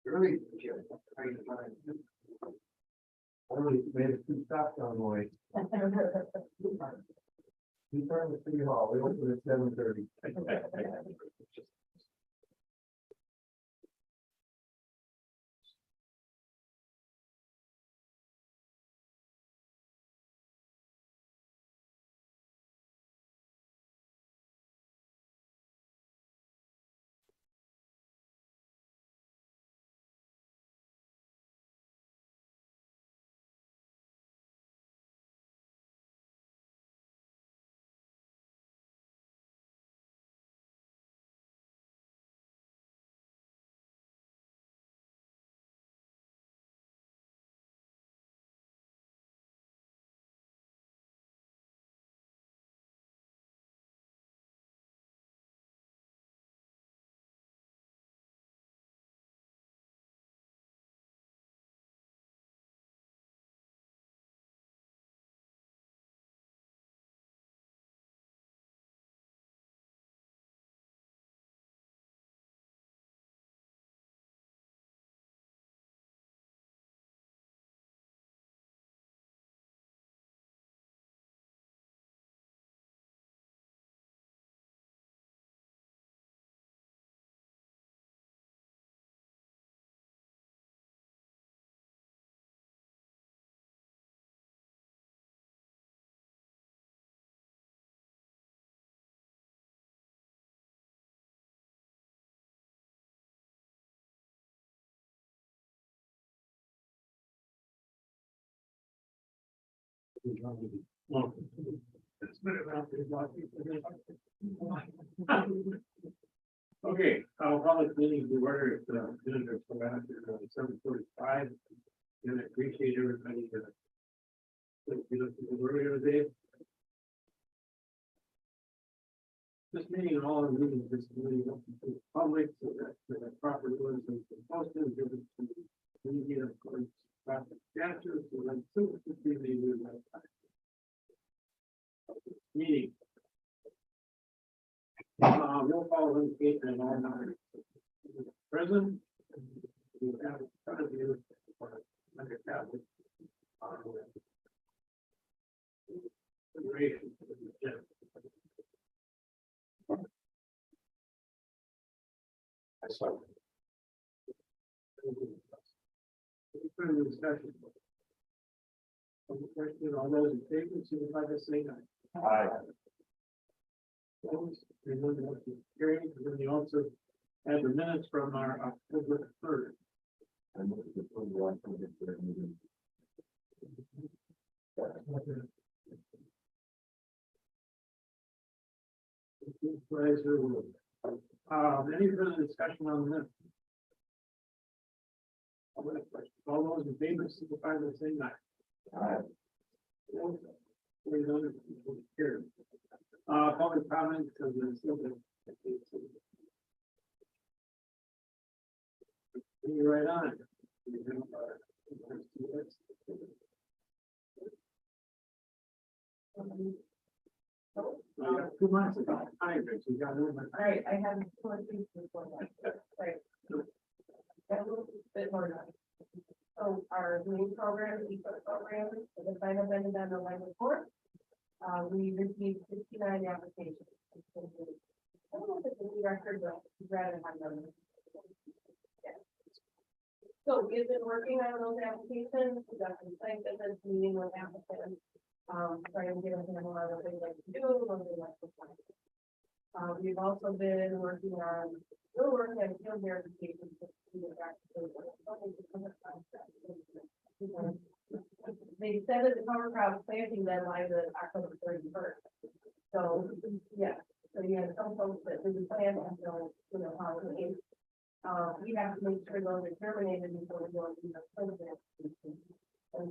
Really? Only made it 2 stops on the way. We turned to City Hall, we opened at 7:30. Okay, I'll public meeting to order at visitors for that 7:45. And I appreciate everybody that you know, earlier today. This meeting and all the meetings, this meeting open to the public, so that the proper notice is posted, given to the media, of course, traffic statutes, so then soon to be the new meeting. Roll call indicate and all numbers. Present. We have in front of you for under tablet. Consideration for the agenda. I saw. Any further discussion? Question, all those in favor, signify by saying aye. Aye. Opposed? Hearing none, motion is carried. And then we also had the minutes from our October 3rd. I moved to approve the October 3rd meeting. Any further discussion on this? All those in favor, signify by saying aye. Aye. Hearing none, motion is carried. Public comment, because there's still you're right on. You got 2 months about hydrants, you got a little bit. All right, I have 4 things before that. Right. Got a little bit more now. So our main program, ESOP program, for the final been done November 4th. We received 69 applications. I don't know if it's a new record, but I'd rather have them. Yeah. So we've been working on those applications. We got some site visits, meeting with applicants. Trying to get them a lot of things like to do, what they like to find. We've also been working on, still working on field verifications. They said that the cover crop planting deadline is October 31st. So, yeah, so you have some folks that didn't plan until, how it is. We have to make sure those are terminated before we go into the program. And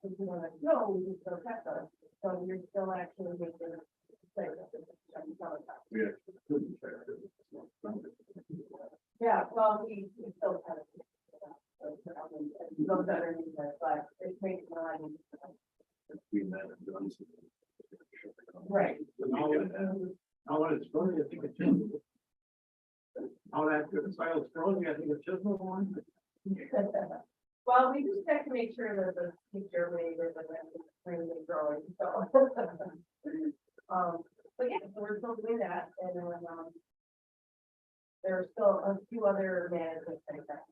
if you want to know, we can still test us. So you're still actually making. Yeah, well, we still kind of. Go better than that, but it makes my life. We met and done Right. And all when it's frozen, I think it's Chisholm. All that good soil is frozen, I think it's Chisholm one. Well, we just have to make sure that the seed germinated and then it's really growing, so. But yeah, so we're still doing that, and then, there are still a few other management things that.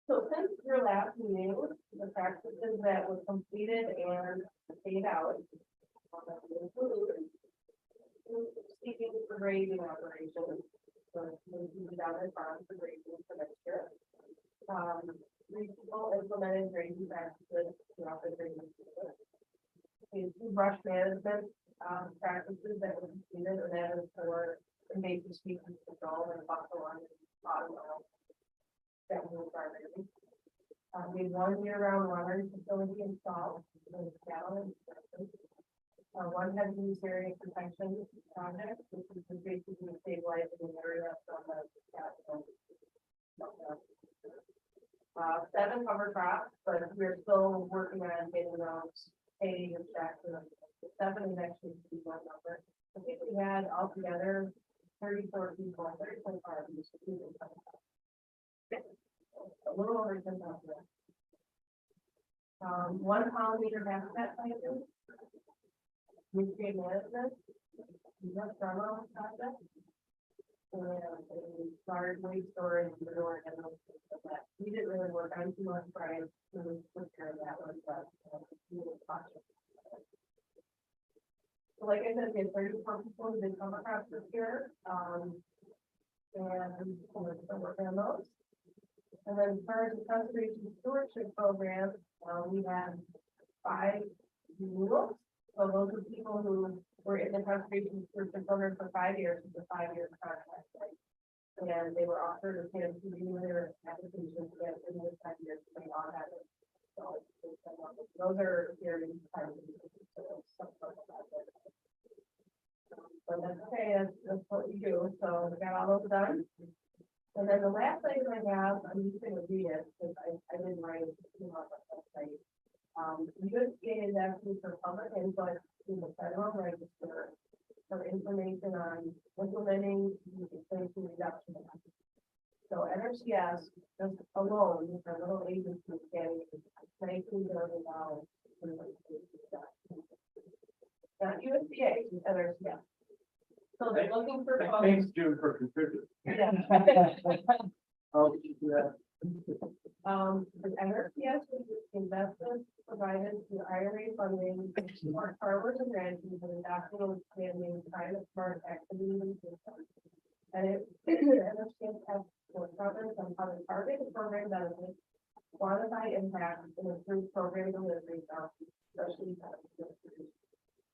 So since your last meeting, the practices that were completed and paid out. Include seeking for grading operations, so maybe down in farm for grading for next year. People implemented grading practices throughout the grading season. These brush management practices that were completed, and that is for invasive species control and fossil on bottom of that will start grading. We have 1 year-round watering facility installed in Seattle. One has new area protection project, which is basically stabilizing the area from the 7 cover crops, but we're still working on getting those paid and checked. The 7 is actually a one number. I think we had altogether 34 people, 34 farms. A little over 10,000. 1 pollinator habitat planting. Nutrient management, just demo project, and a large waste storage manure and those things like that. We didn't really work on too much prior to prepare that one, but we were cautious. So like I said, we had 34 people who did come across this year, and we're still working on those. And then as far as the conservation stewardship program, we had 5 renewals. So those are people who were in the conservation stewardship program for 5 years, with a 5-year contract, right? And they were offered a chance to renew their application to get in the 5 years, they all had it. So those are very exciting. So that's okay, that's what we do. So we got all those done. And then the last item I have, I'm just gonna read it, because I didn't write it, on the website. USDA is asking for public input in the federal register for information on implementing the Inflation Reduction Act. So NRCS, just alone, with our little agency, getting $19 billion. Not USDA, NRCS. So they're looking for. Thanks, June, for contributing. Yeah. Oh, yeah. The NRCS is investments provided through IRA funding for farmers and ranchers and adopting and expanding private smart activities and systems. And it NRCS has for comments on how to target the program benefits, quantify impact, and improve program delivery, especially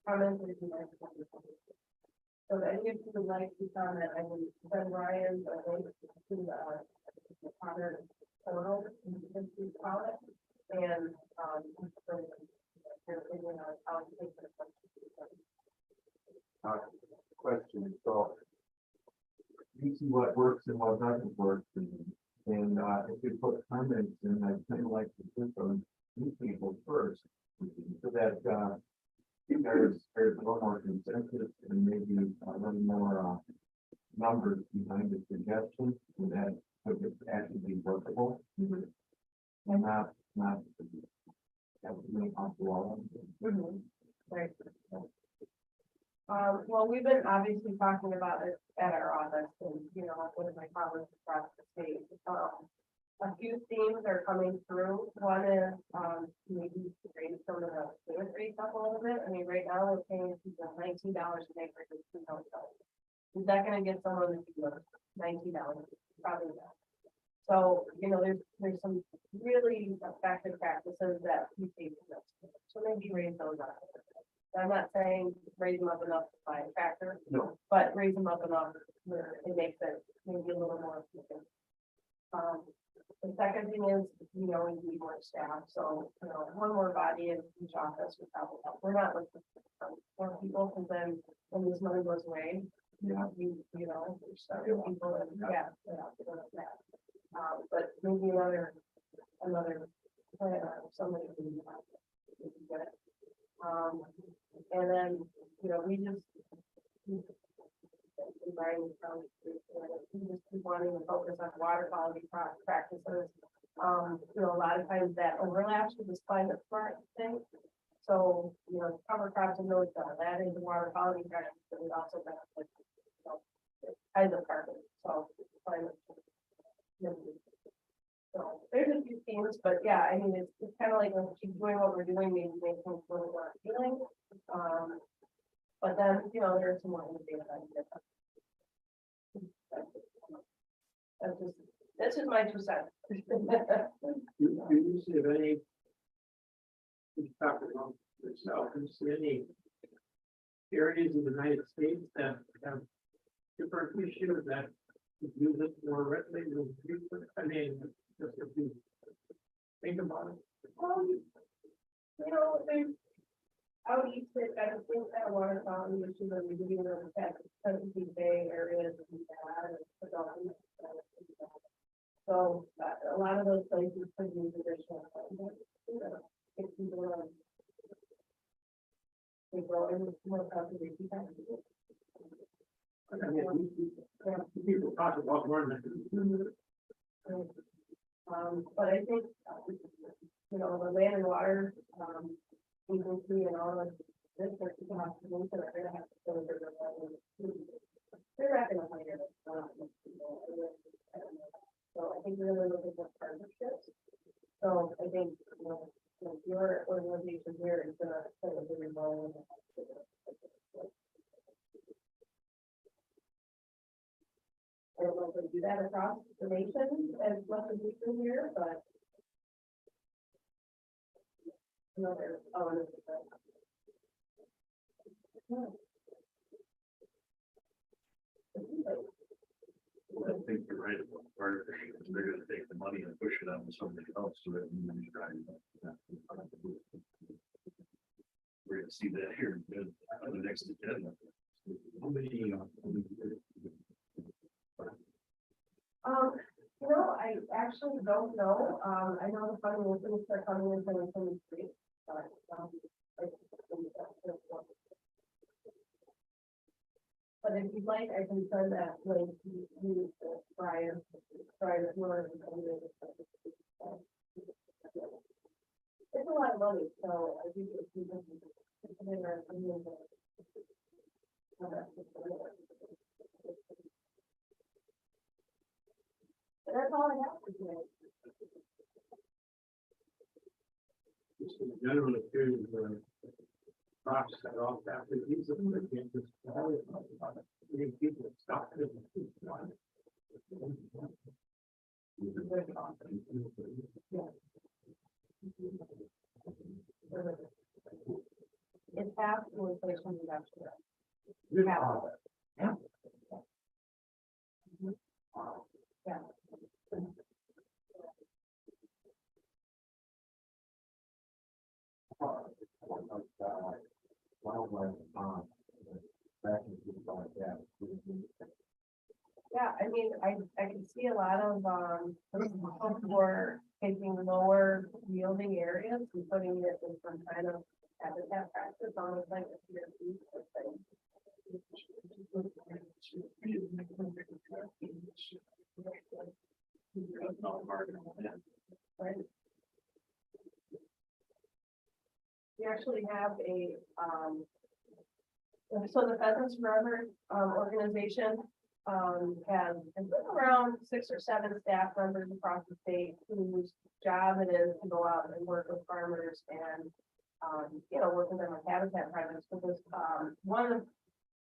comments if you like. So if any of you would like to comment, I will send Ryan a link to the Connor portal, you can see call it, and your opinion on how to take the Question, so. You see what works and what doesn't work, and if you put comments in, I kind of like to put those new people first, so that, there's a little more consensus and maybe a little more, numbers behind the suggestion, so that it actually be workable. And not off the wall. Right. Well, we've been obviously talking about it at our office and, with my colleagues across the state. A few themes are coming through. One is, maybe to raise some of the payment rates up a little bit. I mean, right now we're paying people $19 an acre for 2 million. Is that going to get someone to do $19? Probably not. So, there's some really effective practices that we take. So maybe raise those up. I'm not saying raise them up enough to buy a tractor, No. but raise them up enough where it makes it maybe a little more efficient. The second thing is, we need more staff. So, one more body in each office would probably help. We're not looking for more people, because then when this money goes away, there's several people and that. But maybe another plan, somebody can get it. And then, you know, we just. Writing from, we just keep wanting to focus on water quality practices. You know, a lot of times that overlaps with this climate smart thing. So, you know, cover crops and really that is the water quality practice, but it also benefits, you know, hydrocarbon, so climate. So there's a few themes, but yeah, I mean, it's kind of like when we keep doing what we're doing, maybe make things a little more appealing. But then, you know, there's some more innovative ideas. This is my 2 cents. Do you see of any? You talked about yourself, do you see any areas in the United States that have different issues that use it more readily than you? I mean, just if you think about it. You know, there's out east, I don't think that water quality issue that we do in the Chesapeake Bay areas and that, so a lot of those places could use additional. If people they grow in more conservation practices. I mean, people talk about more than. But I think, you know, the land and water, agency and all of this, people have to move, they're gonna have to go to their. They're not gonna find it. So I think we're really looking for partnerships. So I think, you know, your organization here is gonna play a very role in that. I don't know if we do that across the nation as much as we do here, but. Another element of that. I think you're right about artificial, because they're gonna take the money and push it on somebody else so that we can try. We're gonna see that here on the next agenda. How many, You know, I actually don't know. I know the funding will finish start coming in 2023, but, but if you'd like, I can send that link to you, Brian, if you want to. It's a lot of money, so I think if you just. That's all I have for today. Just in general, it appears the crops that all after these are the can't just. People stop it. It's half the inflation reduction. Half of it. Yeah. Yeah. Yeah, I mean, I can see a lot of, folks who are taking lower yielding areas and putting it in some kind of habitat practice, almost like a CRP thing. Right. We actually have a, so the Pheasants Forever organization has around 6 or 7 staff members across the state whose job it is to go out and work with farmers and you know, work with them on habitat projects. Because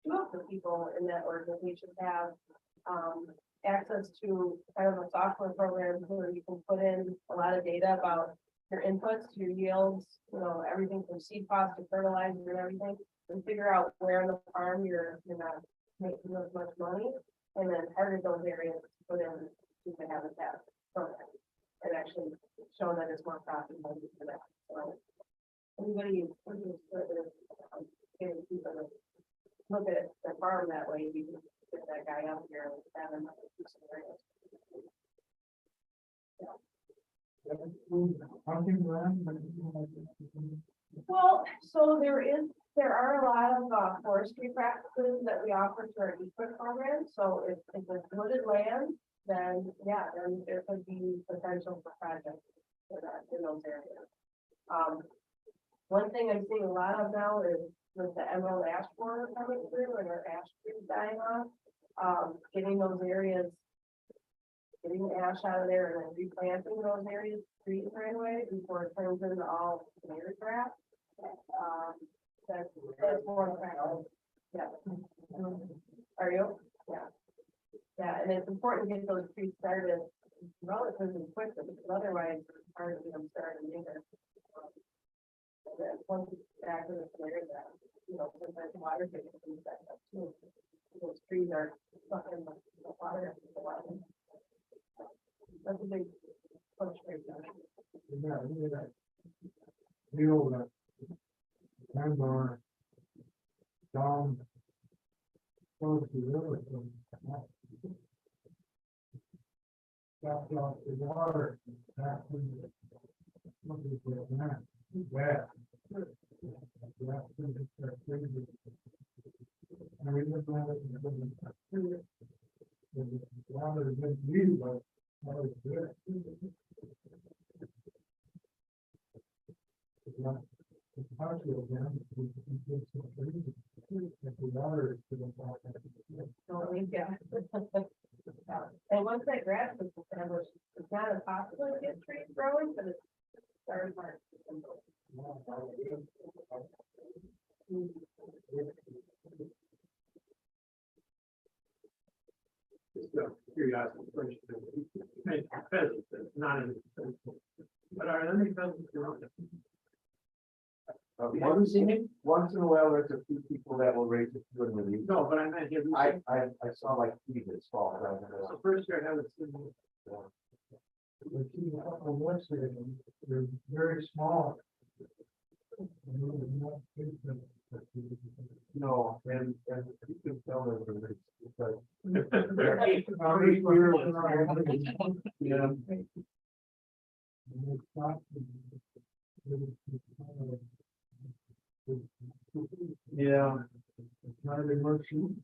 two of the people in that organization have access to kind of a software program where you can put in a lot of data about your inputs, your yields, you know, everything from seed cost to fertilizer and everything, and figure out where on the farm you're not making as much money, and then target those areas to put in to the habitat program and actually show that it's more profitable for that. So anybody look at the farm that way, you can get that guy out here and have him do some areas. Well, so there are a lot of forestry practices that we offer to our equip program, so if it's wooded land, then, yeah, then there could be potential for projects for that in those areas. One thing I'm seeing a lot of now is with the emerald ash borer coming through and our ash trees dying off, getting those areas, getting the ash out of there and then replanting those areas, trees right away before it turns into all clear grass. That's more practical. Yeah. Are you? Yeah. Yeah, and it's important to get those trees started relatively quickly, because otherwise it's hard to get them started either. And then once it's back to the clear grass, sometimes water takes things back up too. Those trees are stuck in the water. That's a big push right there. The old, Pandora, down, close to the river. Got off the water, back in the, what is it, man, bad. That's crazy. I remember the water has been used, but that was good. It's partial again. If the water is to the bottom. Yeah. And once that grass is established, it's not impossible to get trees growing, but it's very hard. Just a curiosity question. Pheasants, it's not in the. But are there any pheasants around it? Once in a while, there's a few people that will raise it to and release. No, but I meant here. I saw like three this fall. So first year I haven't seen. The two couple ones there, they're very small. No, and you can tell them when it's because. Yeah. Yeah. It's not a mercy.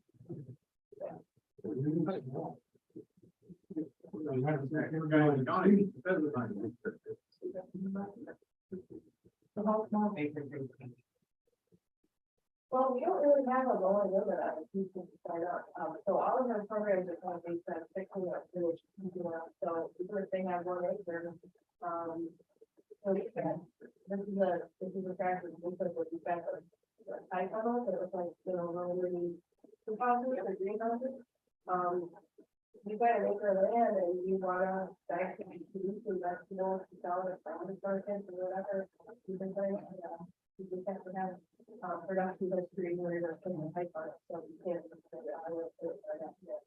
Well, we don't really have a lower limit on who can sign up. So all of our programs are kind of based on fixing up village. So if they have 1 acre, so this is a practice, because we've got a high tunnel, but it was like, really 2,000 or greenhouses. You've got an acre of land and you wanna back to be produced, that's, sell it from the market or whatever. You can say, you just have to have, production history where you're putting a pipe on it, so you can't just say, I will put it right up there.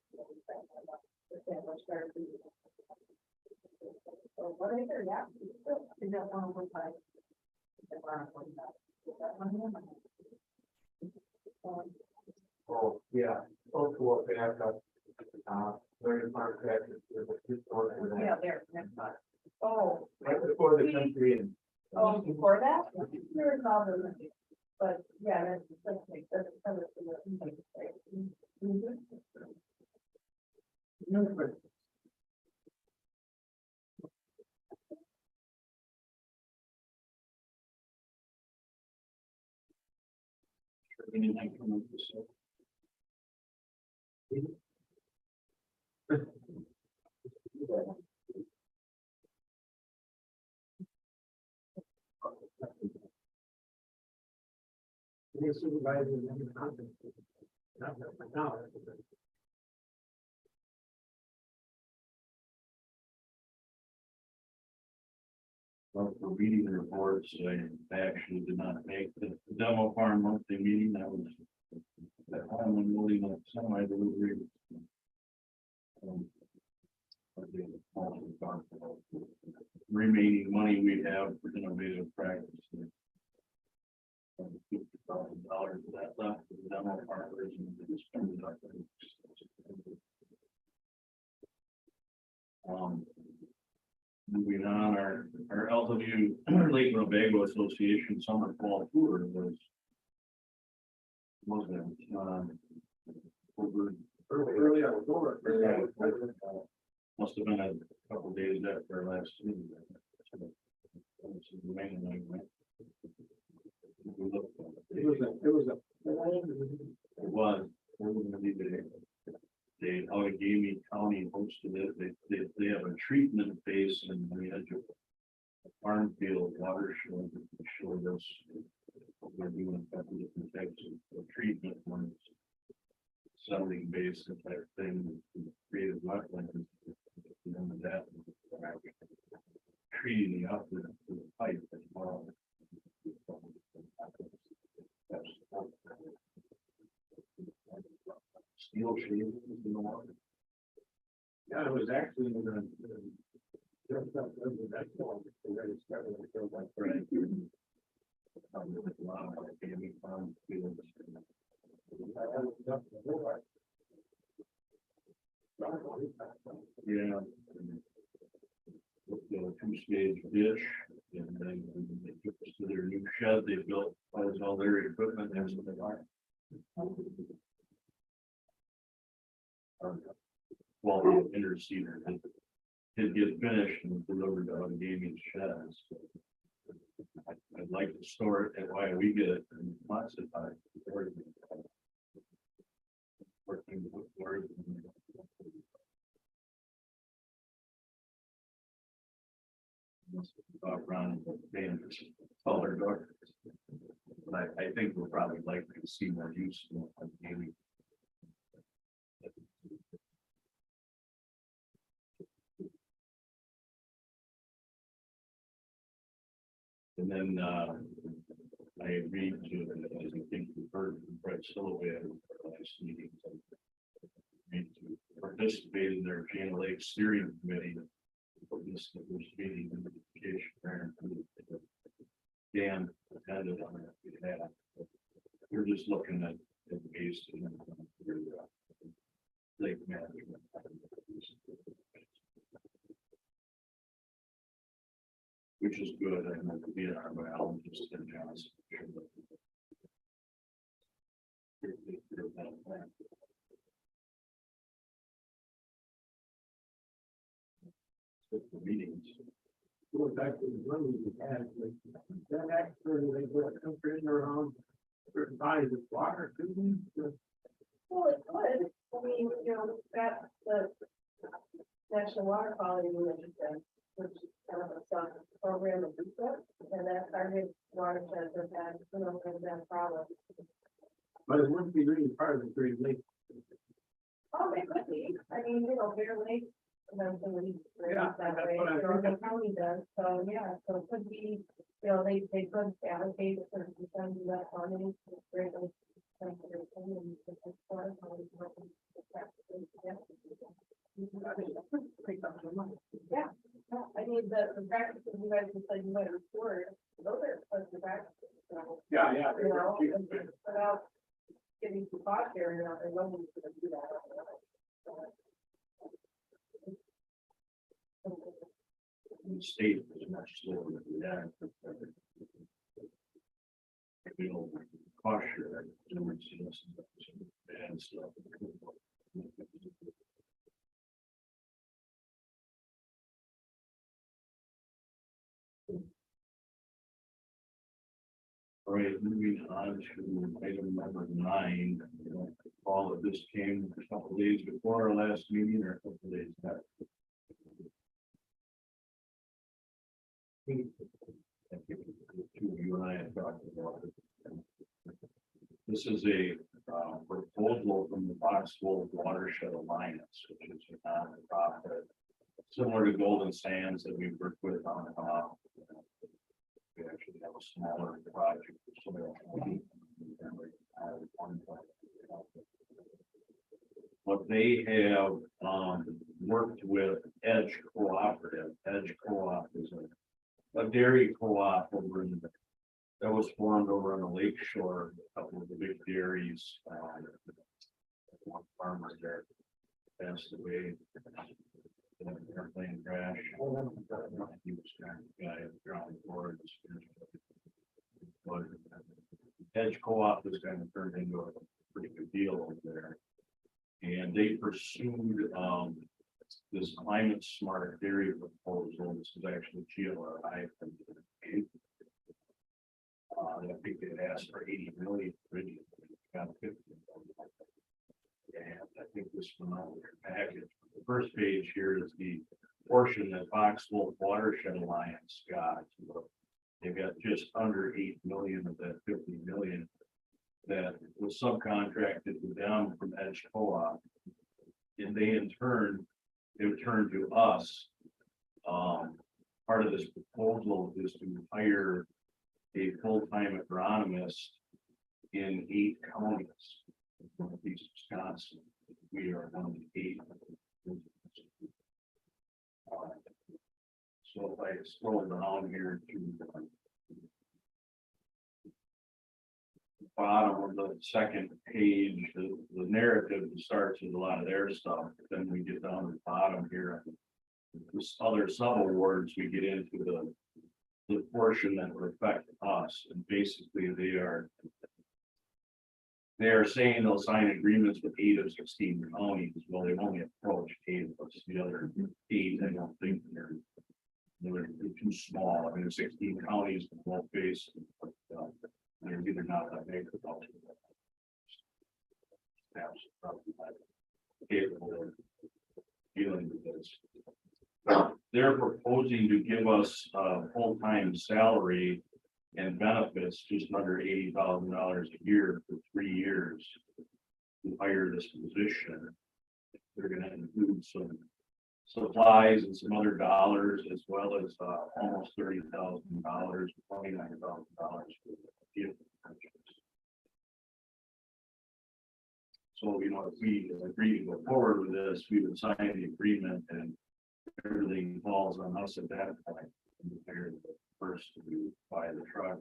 So 1 acre, yeah, is that 1.5? Oh, yeah. Oh, cool. They have got, very hard practice with the historic with that. Yeah, there, next slide. Oh. Right before the country and. Oh, before that? You're involved in it. But, yeah, that's kind of the. Anything from this? Any supervisor in any conference. Not my knowledge. Well, for reading the reports, I actually did not make the demo farm monthly meeting. That was at home and really like semi delivery. Remaining money we have for innovative practice. $50,000 of that left for the demo farm version. Moving on, our Altamont Lake Winnebago Association Summer Fall Tour was it, over. Early October. Must have been a couple days after our last meeting. It was. They, Allegheny County hosted it. They have a treatment base in the edge of a farm field watershed. They showed us what they're doing, a couple different types of treatment, one settling base and type thing, created wetlands. And then that, treating the upper to the pipe as well. Steel shade in the water. Yeah, it was actually in the. Just up there, that's all, they already started, it feels like, right. Yeah. The two-stage dish, and then they took us to their new shed they built, was all their equipment and so they are. Well, the interceder did get finished and delivered to Allegheny sheds. I'd like to store it at why we get it and classify it. Working with words. Around being taller door. But I think we'll probably likely to see more use in gaming. And then I agreed to, as I think you've heard from Brett Silloway at our last meeting, agreed to participate in their Jana Lake Steering Committee. This meeting and education there. Dan attended on that. We're just looking at ways to lake management. Which is good. I know to be an biologist in Johnson. The meetings. Going back to the one we had, like, that actually, they go country around certain bodies of water, couldn't they? Well, it could, I mean, you know, that's the National Water Quality Initiative, which is kind of a sub program of research, and that targets watersheds that had, you know, that problem. But it wouldn't be really part of the Great Lake. Oh, it could be, I mean, you know, Bear Lake, eventually, Yeah, that that's way, what I'm or the thinking. county does, so, yeah, so it could be, you know, they could allocate a certain percentage of that funding to Great Lake conservation and to the water quality department. Yeah, yeah, I mean, the practices you guys said you might report, those are supposed to practices, so, Yeah, yeah. you know, and without getting too far here, you know, they're willing to do that. The state is much slower than that. You know, cautious, and stuff. All right, moving on to item number 9. All of this came a couple days before our last meeting or a couple days after. You and I have talked about it. This is a proposal from the Foxwell Watershed Alliance, which is a nonprofit similar to Golden Sands that we've worked with on and off. We actually have a smaller project. What they have worked with Edge Cooperative. Edge Co-op is a dairy co-op over in that was formed over on the lake shore. A couple of the big dairies. One farmer there passed away. Airplane crash. He was trying to guy ground boards. But Edge Co-op was kind of turned into a pretty good deal over there. And they pursued, this climate smart dairy proposal. This is actually GLRI. I think they asked for 80 million originally, got 50 million. And I think this one out of their package. The first page here is the portion that Fox Wolf Watershed Alliance got. They got just under 8 million of that 50 million that was subcontracted to them from Edge Co-op. And they in turn, they would turn to us. Part of this proposal is to hire a full-time agronomist in 8 counties. Northeast Wisconsin. We are one of the 8. So if I scroll down here to the bottom of the second page, the narrative starts with a lot of their stuff. Then we get down to the bottom here. This other sub awards, we get into the portion that would affect us, and basically they are saying they'll sign agreements with 8 of 16 counties. Well, they've only approached 8 of us. The other 8, I don't think they're too small. I mean, there's 16 counties in both base. They're either not that big or not. Staff's probably not capable of dealing with this. They're proposing to give us a full-time salary and benefits just under $80,000 a year for 3 years to hire this position. They're going to include some supplies and some other dollars, as well as almost $30,000, $29,000 for vehicle purchase. So, you know, if we agree to go forward with this, we would sign the agreement and everything falls on us at that point. We're the first to buy the truck,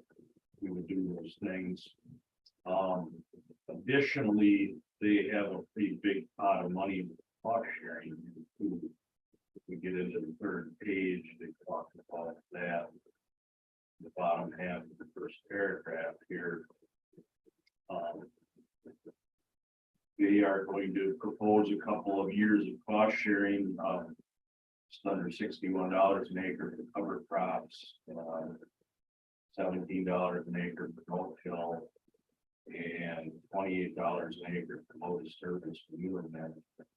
we would do those things. Additionally, they have a pretty big pot of money with cost sharing. If we get into the third page, they talk about that. The bottom half of the first paragraph here. They are going to propose a couple of years of cost sharing. It's under $61 an acre for cover crops, $17 an acre for no-till, and $28 an acre for low disturbance for manure management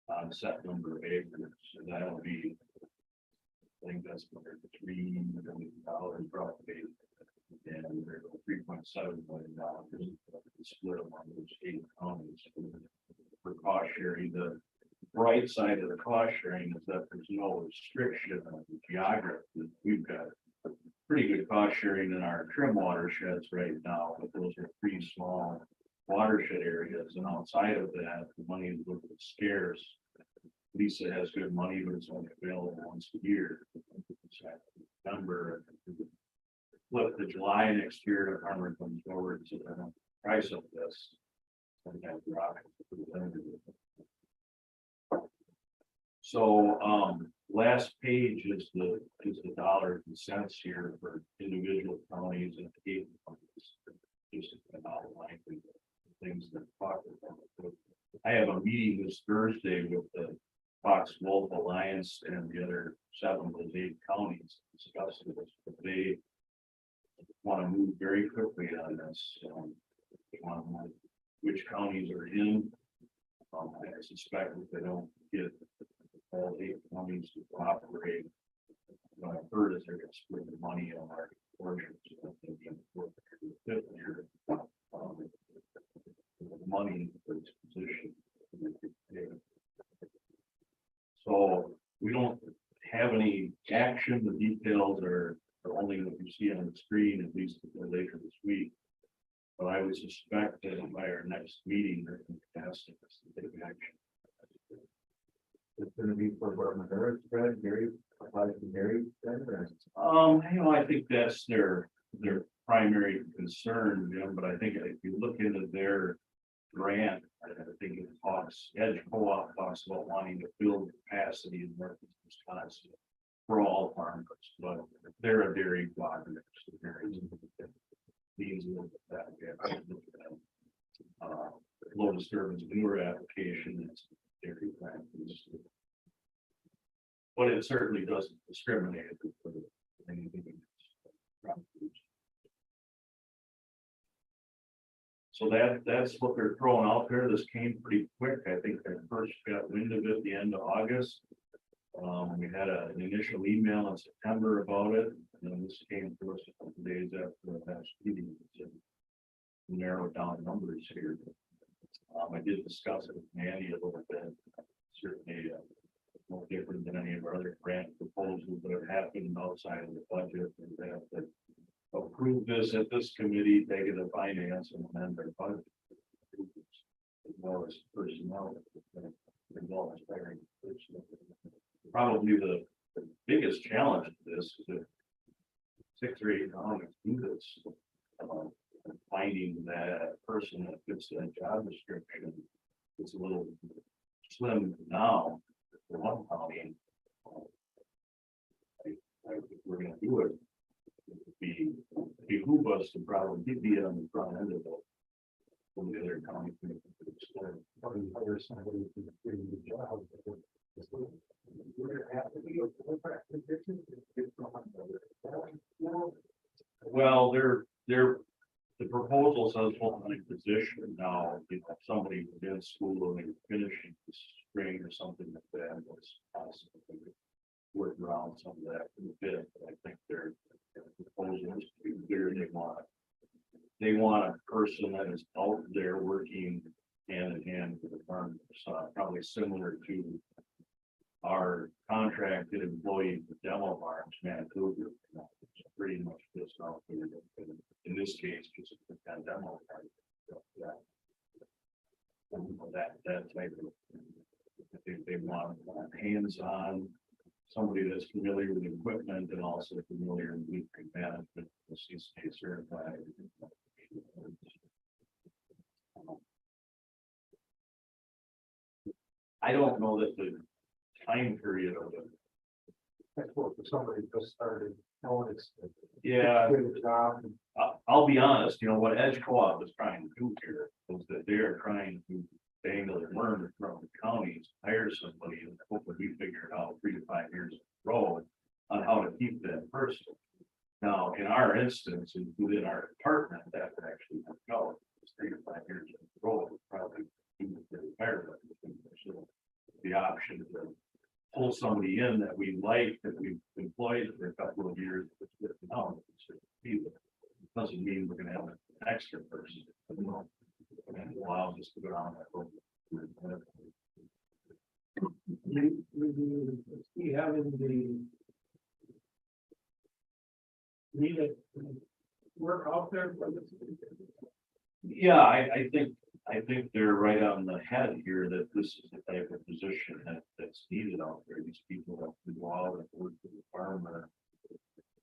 on a set number of acres. So that'll be, I think that's $3 million roughly, and there's $3.7 million split among those 8 counties for cost sharing. The bright side of the cost sharing is that there's no restriction on the geography. We've got pretty good cost sharing in our trim watersheds right now, but those are 3 small watershed areas, and outside of that, the money is a little bit scarce. Lisa has good money, but it's only available once a year. Number flip to July next year, the farmer comes forward and says, I don't price of this. So last page is the dollars and cents here for individual counties and 8 counties. Just an outline of the things that talk about. I have a meeting this Thursday with the Fox Wolf Alliance and the other 7 of those 8 counties discussing this, but they want to move very quickly on this. They want to know which counties are in. I suspect that they don't get all 8 counties to cooperate. What I've heard is they're going to split the money on our portions. The 5th year, the money for this position. So we don't have any action. The details are only what you see on the screen, at least until later this week. But I would suspect that by our next meeting, they're going to ask us to take action. It's going to be for Madera spread, Gary, applies to Gary. You know, I think that's their primary concern, Jim, but I think if you look into their grant, I think it talks, Edge Co-op talks about wanting to build capacity in Northeast Wisconsin for all farmers, but they're a dairy cooperative. So there is means a little bit that we have to look at them. Low disturbance manure application is dairy practice. But it certainly doesn't discriminate for anything. So that's what they're throwing out there. This came pretty quick. I think they first got wind of it at the end of August. We had an initial email in September about it, and then this came to us a couple of days after the last meeting. To narrow down numbers here. I did discuss it with Mandy a little bit. Certainly no different than any of our other grant proposals that have happened outside of the budget. And they have to approve this at this committee, take it to finance and amend their budget. As well as personnel. As well as hiring. Probably the biggest challenge of this is that 6 or 8 counties do this. Finding that person that fits that job description is a little slim now for one county. I think we're going to do it. It would behoove us to probably be on the front end of it. From the other county. Probably hire somebody to do the job. Well, the proposal says full-time position now, you know, somebody within school and they're finishing the spring or something like that, was possibly work around some of that in a bit, but I think their proposal is pretty clear. They want a person that is out there working hand in hand with the farmers, probably similar to our contracted employee for demo farms, Vancouver. It's pretty much this out there. In this case, just a demo. That type of, I think they want hands-on, somebody that's familiar with equipment and also familiar with nutrient management, CSA certified. I don't know that the time period of it. That's what somebody just started. Yeah, I'll be honest, you know, what Edge Co-op is trying to do here is that they're trying to dangle their worm from the counties, hire somebody, and hopefully we figure it out 3 to 5 years in a row on how to keep that person. Now, in our instance, within our department, that would actually work out. It's 3 to 5 years in a row, would probably do the retirement. So the option to pull somebody in that we like, that we've employed for a couple of years, doesn't mean we're gonna have an extra person. And allows us to go down that road. We have in the need it work out there for this. Yeah, I think they're right on the head here that this is the type of position that's needed out there. These people have to go out and work with the farmer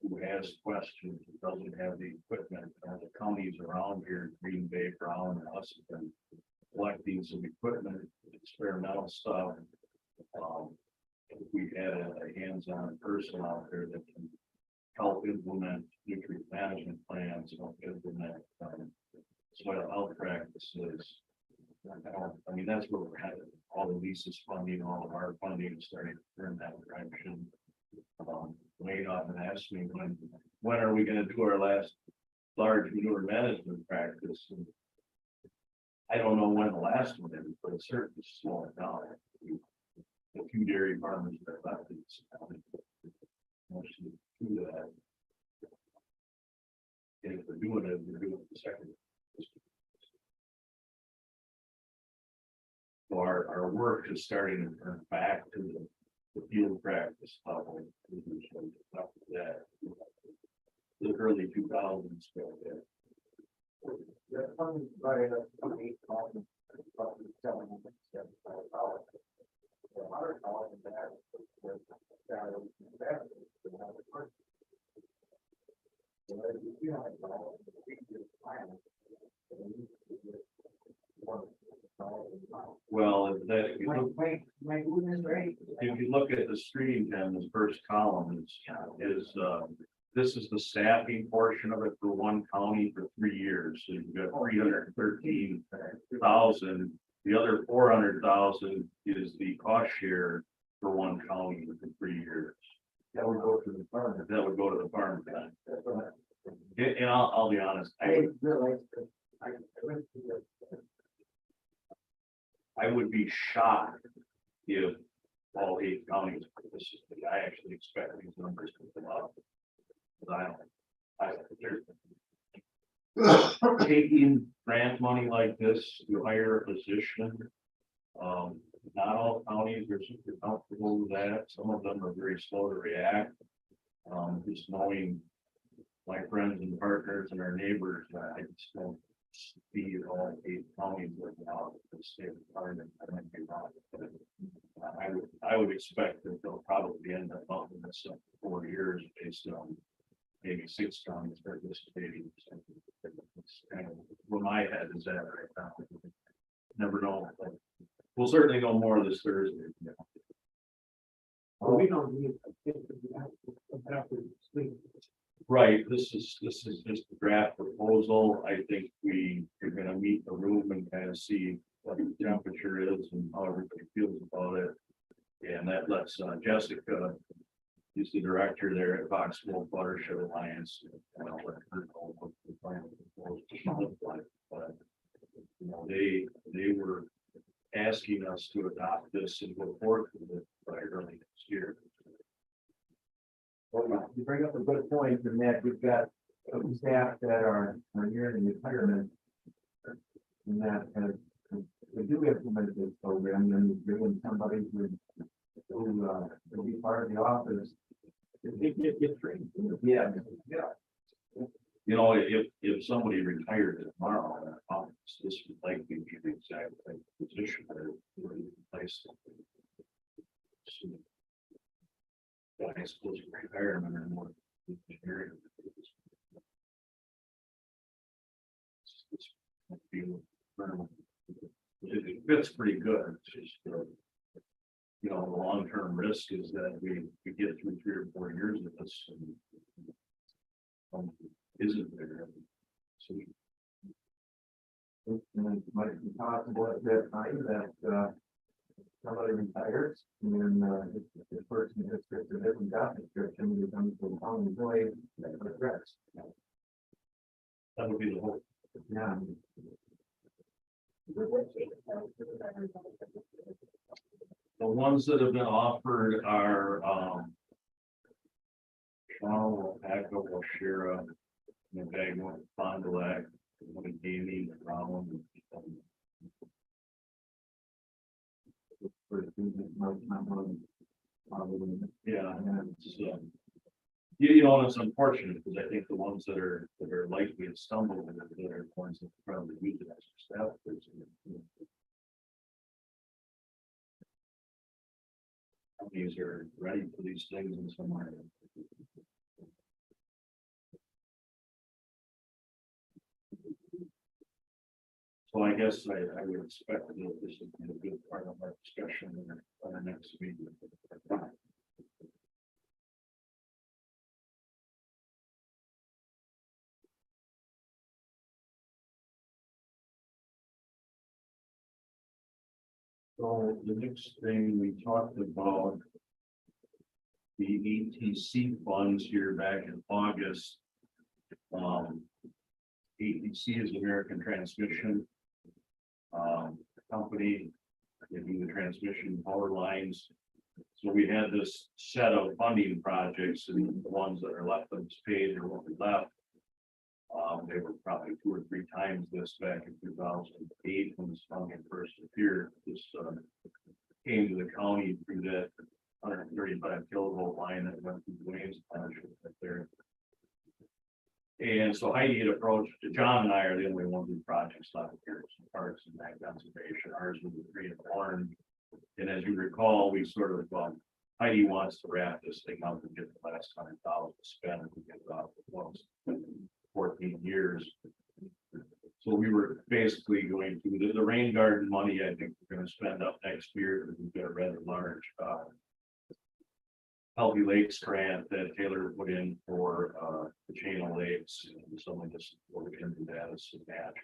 who has questions, who doesn't have the equipment. The counties around here, Green Bay, Brown, and us have been collecting some equipment, experimental stuff. If we had a hands-on person out there that can help implement nutrient management plans, help implement soil health practices. I mean, that's where we're headed. All the leases funding, all of our funding is starting to turn that direction. Wayne often asks me when are we going to do our last large manure management practice? And I don't know when the last one is, but it's certainly slowing down. The few dairy farmers that are left in this county, mostly do that. And if they're doing it, they're doing it the second. So our work is starting to turn back to the field practice level. That the early 2000s. Well, that, if you look, my food is ready. if you look at the stream, then the first column is, this is the staffing portion of it for one county for 3 years. So you've got 313,000. The other 400,000 is the cost share for one county for 3 years. That would go to the farm. That would go to the farm then. And I'll be honest, I would be shocked if all 8 counties participated. I actually expect these numbers to come up. But there's taking grant money like this to hire a position. Not all counties are super comfortable with that. Some of them are very slow to react. Just knowing my friends and partners and our neighbors, I just don't see all 8 counties working out the state of Florida. I might be wrong, but I would expect that they'll probably end up bumping this up for 4 years based on maybe 6 counties participating. It's kind of where my head is at right now. Never know. But we'll certainly know more this Thursday. Well, we don't need. Have to sleep. Right, this is just a draft proposal. I think we are gonna meet the room and kind of see what the temperature is and how everybody feels about it. And that lets Jessica, who's the director there at Foxville Watershed Alliance, and I'll let her know what the final proposal should look like. But you know, they were asking us to adopt this and go forward with it by early next year. Well, you bring up a good point in that we've got some staff that are nearing retirement. And that we do implement this program, and we bring in somebody who will be part of the office. They get trained. Yeah. You know, if somebody retired tomorrow, in our office, this would likely be the exact same position that would replace them. So, but I suppose retirement or more engineering. It fits pretty good. It's just, you know, the long-term risk is that we get through 3 or 4 years of this. And, isn't there? So And it might be possible at that time that somebody retires and the person just gets a different job description and becomes the town employee that regrets. that would be the hope. Yeah. The ones that have been offered are Toronto, Paco, Washira, Nagano, Fond du Lac, Gaming, Rowan. Yeah, and it's, you know, and it's unfortunate because I think the ones that are likely to stumble with it, that are ones that probably use it as a staff person. Companies are ready for these things in some way. So I guess I would expect that this would be a good part of our discussion in our next meeting. So the next thing we talked about, the ETC funds here back in August. ETC is American Transmission company, they do the transmission power lines. So we had this set of funding projects, and the ones that are left unpaid or what we left. They were probably 2 or 3 times this back in 2008 when this funding first appeared. This came to the county through that 135 kilovolt line that went through Wayne's Township right there. And so Heidi had approached, John and I are the only ones who projects left here, some parks and that conservation, ours was the green and orange. And as you recall, we sort of, Heidi wants to wrap this thing up and get the last 100,000 spent and we get it off the books. 14 years. So we were basically going to, the rain garden money, I think we're gonna spend up next year, because we've got a rather large, Healthy Lakes grant that Taylor put in for, the chain of lakes, and someone just put into that as a match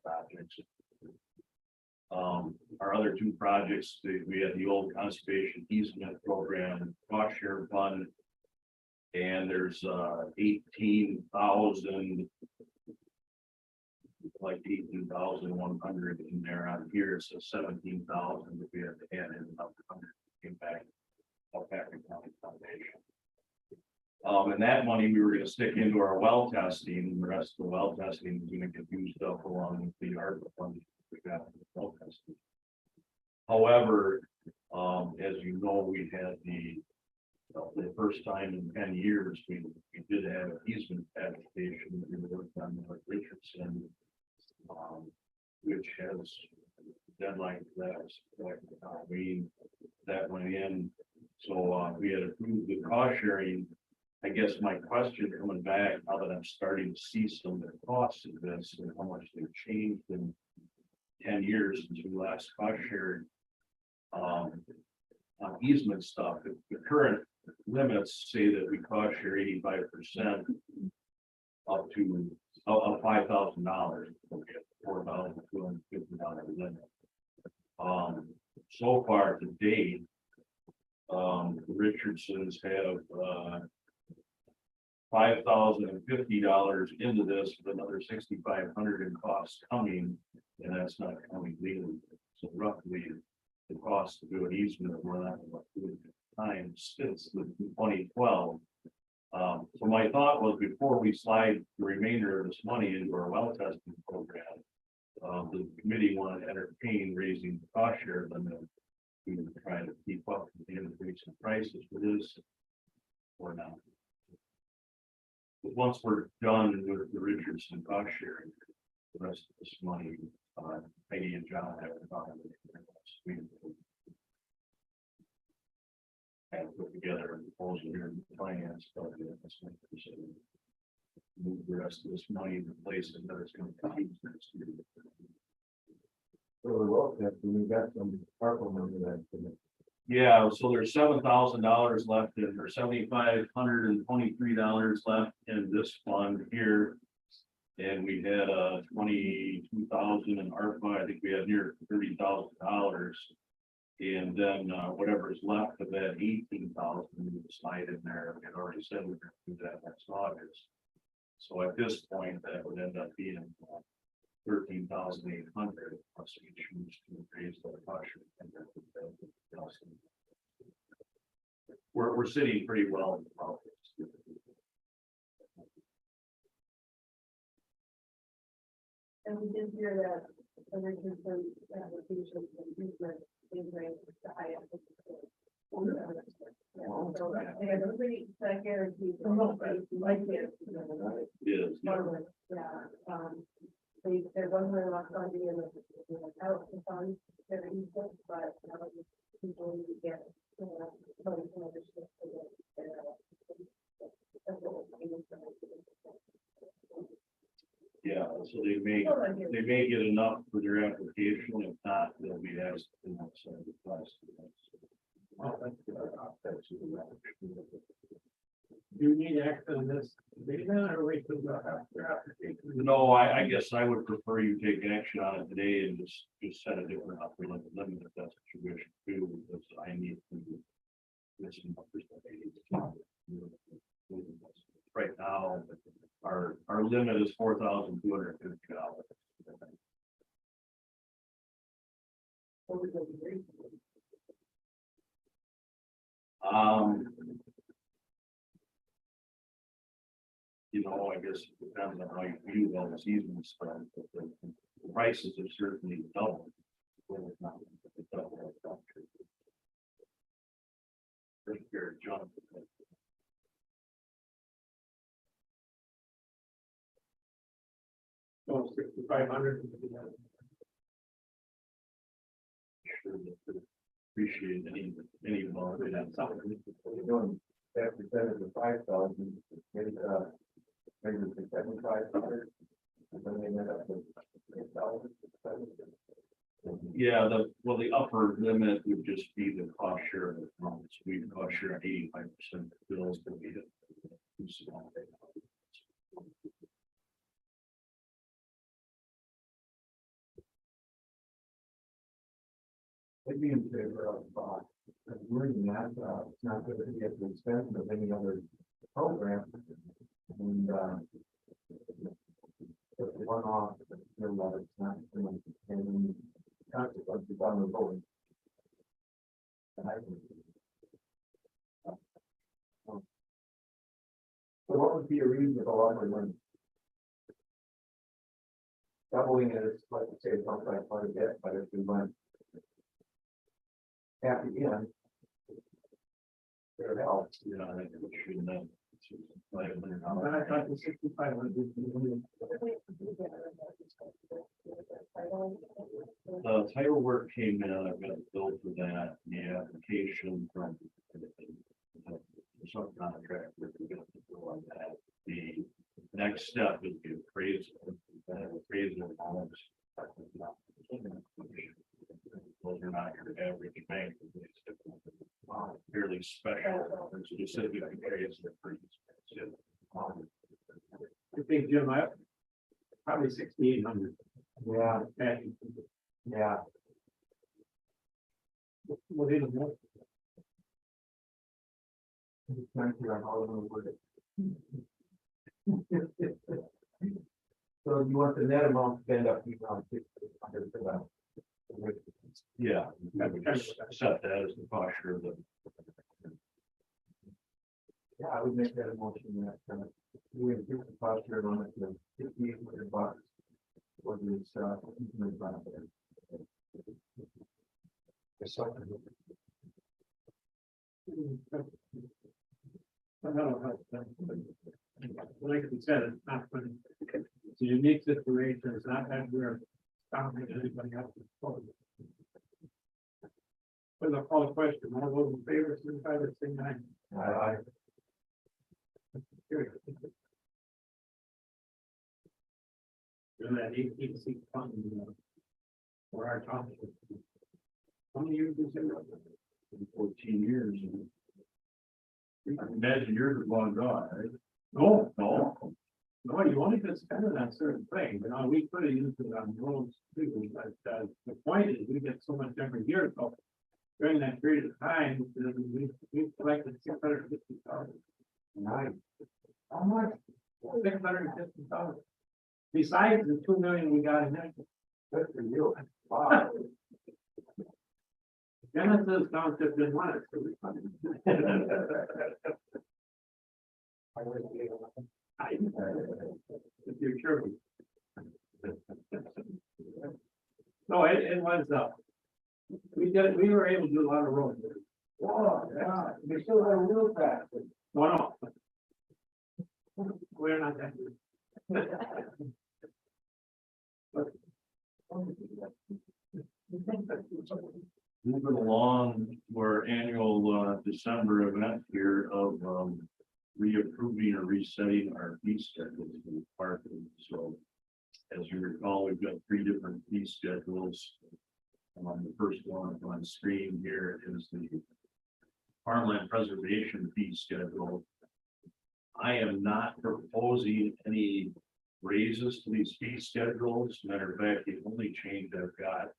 projects. Our other two projects, we had the old conservation easement program, cost share fund. And there's 18,000. Like 18,100 in there on here, so 17,000 that we have to add in about 100 came back. Patrick County Foundation. And that money we were gonna stick into our well testing, and the rest of the well testing is gonna get used up along with the ARPA funding we got for the well testing. However, as you know, we had the first time in 10 years, we did have an easement application that we worked on with Richardson, which has deadline for that was like Halloween, that went in. So we had approved the cost sharing. I guess my question coming back, now that I'm starting to see some of the costs of this and how much they've changed in 10 years since we last cost shared. On easement stuff, the current limits say that we cost share 85% up to $5,000. $4,250 limit. So far to date, the Richardsons have $5,050 into this with another $6,500 in costs coming, and that's not coming legally. So roughly the cost to do an easement more than time since the 2012. So my thought was before we slide the remainder of this money into our well testing program, the committee wanted to entertain raising the cost share limit. We were trying to keep up with the increase in prices for this or not. But once we're done with the Richardson cost sharing, the rest of this money, Peggy and John have to talk about it. And put together a proposal here in the finance budget. Move the rest of this money into place and that it's going to be next year. So we will have, we got some ARPA money that. Yeah, so there's $7,000 left in, or $7,523 left in this fund here. And we had 22,000 in ARPA. I think we had near $30,000. And then whatever's left of that 18,000, we slide in there. We had already said we were going to do that next August. So at this point, that would end up being 13,800 plus we choose to raise the caution. We're sitting pretty well in the politics. And we did hear that the Richardson application and easement is ranked the highest. So they have a pretty set guarantee. Like this. Yes. There wasn't enough funding in the out the funds that are easement, but people need to get, money from other stuff. Yeah, so they may get enough for their application. If not, they'll be asked to send the class. Do you need action on this data or wait till after application? No, I guess I would prefer you take action on it today and just set a different upper limit if that's what you wish to do, because I need to. Listen, right now, our limit is $4,250. You know, I guess it depends on how you view all this easement stuff, but the prices have certainly doubled. Well, it's not double. John. So 6,500. Appreciate any more of that. We're doing that percentage of 5,000, maybe 7,500. And then they ended up with $8. Yeah, the upper limit would just be the cost share of the funds. We cost share 85% of the bills that we have. Too small. I'd be in favor of, doing that, it's not good to get the expense of any other program. And, if the one off, you know, it's not, and consequences on the vote. And I can. So what would be a reasonable upper limit? Doubling it is, like you say, it's not like quite a bit, but if we went half again, there helps. Yeah, I think it should know. But I thought the 6,500 was the The title work came in, I've got a bill for that, the application from. Some contract, we're gonna go on that. The next step is the appraisal. Appraisal bonds. Those are not your average bank. Fairly special, and specific appraisal. I think, Jim, I probably 6,800. Yeah, And yeah. what is it? Thank you, I'm all over it. So you want the net amount to end up being around 6,600 for that? Yeah, I would just set that as the cost share of the. Yeah, I would make that a motion that, we increase the cost share on it to $5,800 for this, improvement plan. The second. I don't know how like I said, it's not funny. It's a unique situation. It's not that we're stopping anybody else. For the call question, all those in favor, signify by saying aye. Aye. Carry. You know, that 18 fund, for our township. How many years is it? 14 years. I imagine yours is long gone, right? No, No, you only could spend it on certain things, you know, we could have used it on roads too, but, the point is, we get so much every year, so. During that period of time, we collected 650,000. Nice. How much? 650,000. Besides the 2 million we got in there. Good for you. Wow. Genesis Township didn't want it. So we funded it. If you're sure. No, it was, we were able to do a lot of roads. Wow, yeah, we still have a real fast. No. We're not that good. moving along to our annual December event here of reapproving or resetting our fee schedules for the parking. So as you recall, we've got 3 different fee schedules. The first one on screen here is the farmland preservation fee schedule. I am not proposing any raises to these fee schedules. Matter of fact, the only change I've got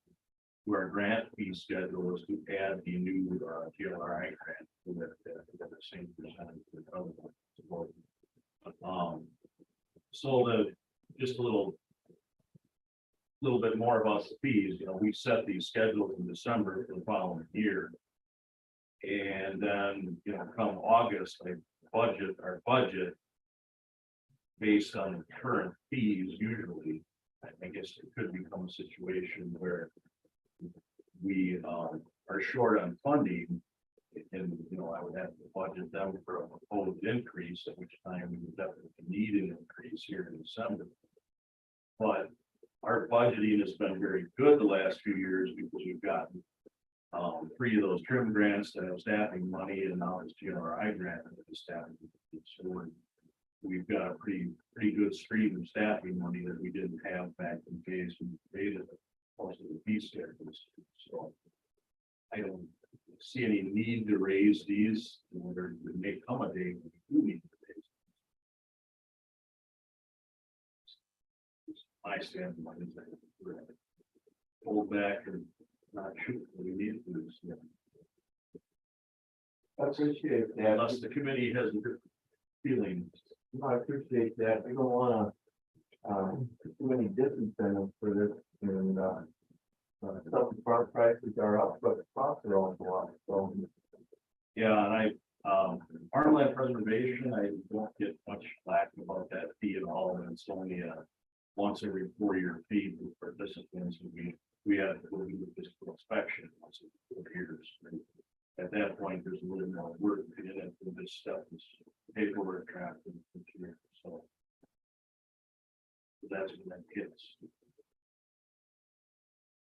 to our grant fee schedule is to add the new GLRI grant to the same percentage. So just a little bit more about the fees. You know, we set these schedules in December for the following year. And then, you know, come August, I budget our budget based on the current fees. Usually, I guess it could become a situation where we are short on funding, and you know, I would have to budget them for a proposed increase, at which time we would definitely need an increase here in December. But our budgeting has been very good the last few years because we've gotten 3 of those trim grants that have staffing money, and now this GRI grant that is staffing. So we've got a pretty good stream of staffing money that we didn't have back in days when we created most of the fee schedules. So I don't see any need to raise these, in order to make come a day when we do need to raise. My standpoint is that we're gonna hold back and not shoot what we need to do. So I appreciate that. unless the committee has a different feeling. I appreciate that. We don't wanna, put too many disincentives for this and, some of our prices are up, but the costs are also up, so. Yeah, and farmland preservation, I don't get much flack about that fee at all, and it's only a once every 4-year fee for participants, and we have to go do the physical inspection once every 4 years. And at that point, there's a little more work to get into this stuff, is paperwork trapped in the computer, so. That's when that hits.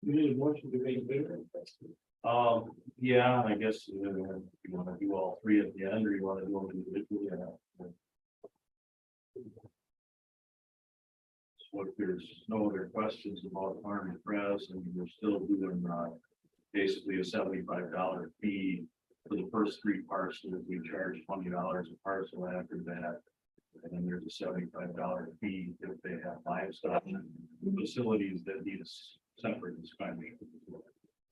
You need a motion to make bigger. Yeah, I guess, you want to do all three at the end, or you want to do them individually? So if there's no other questions about Farm and Press, and we're still doing, basically a $75 fee for the first 3 parcels, we charge $20 a parcel after that. And then there's a $75 fee if they have livestock facilities that need a separate inspection.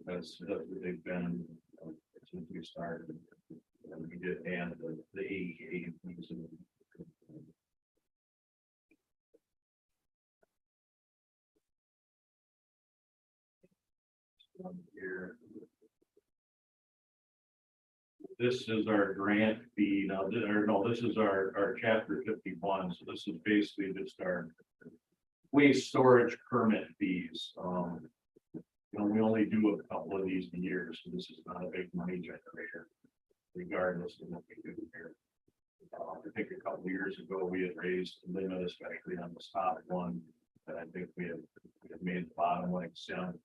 That's what they've been since we started. And we did add the AEA fees. Here. This is our grant fee now, this is our chapter 51, so this is basically just our waste storage permit fees. We only do a couple of these a year, so this is not a big money generator, regardless of what we do here. I think a couple of years ago, we had raised the limit, especially on the top one, and I think we had made the bottom like 7,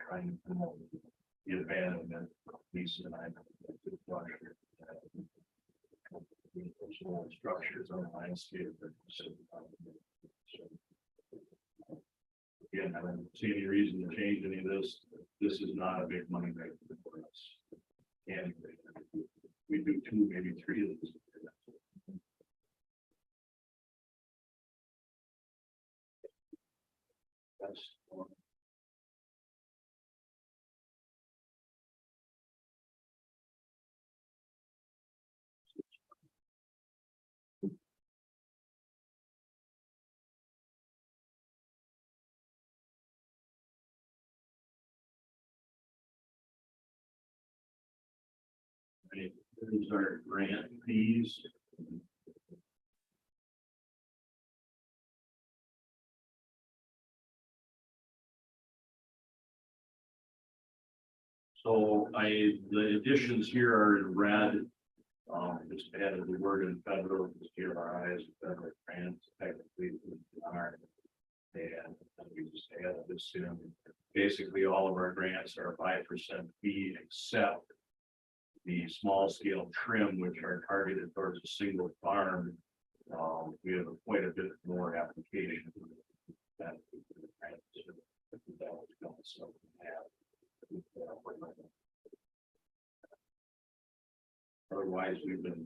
trying to promote the abandonment. Lisa and I structures on the landscape. Again, I don't see any reason to change any of this. This is not a big money maker for us. And we do 2, maybe 3 of these. That's one. These are grant fees. So the additions here are in red. Just added the word in federal, just GRIs, federal grants, technically. And we just added this in. Basically, all of our grants are 5% fee, except the small scale trim, which are targeted towards a single farm. We have quite a bit more application. Otherwise, we've been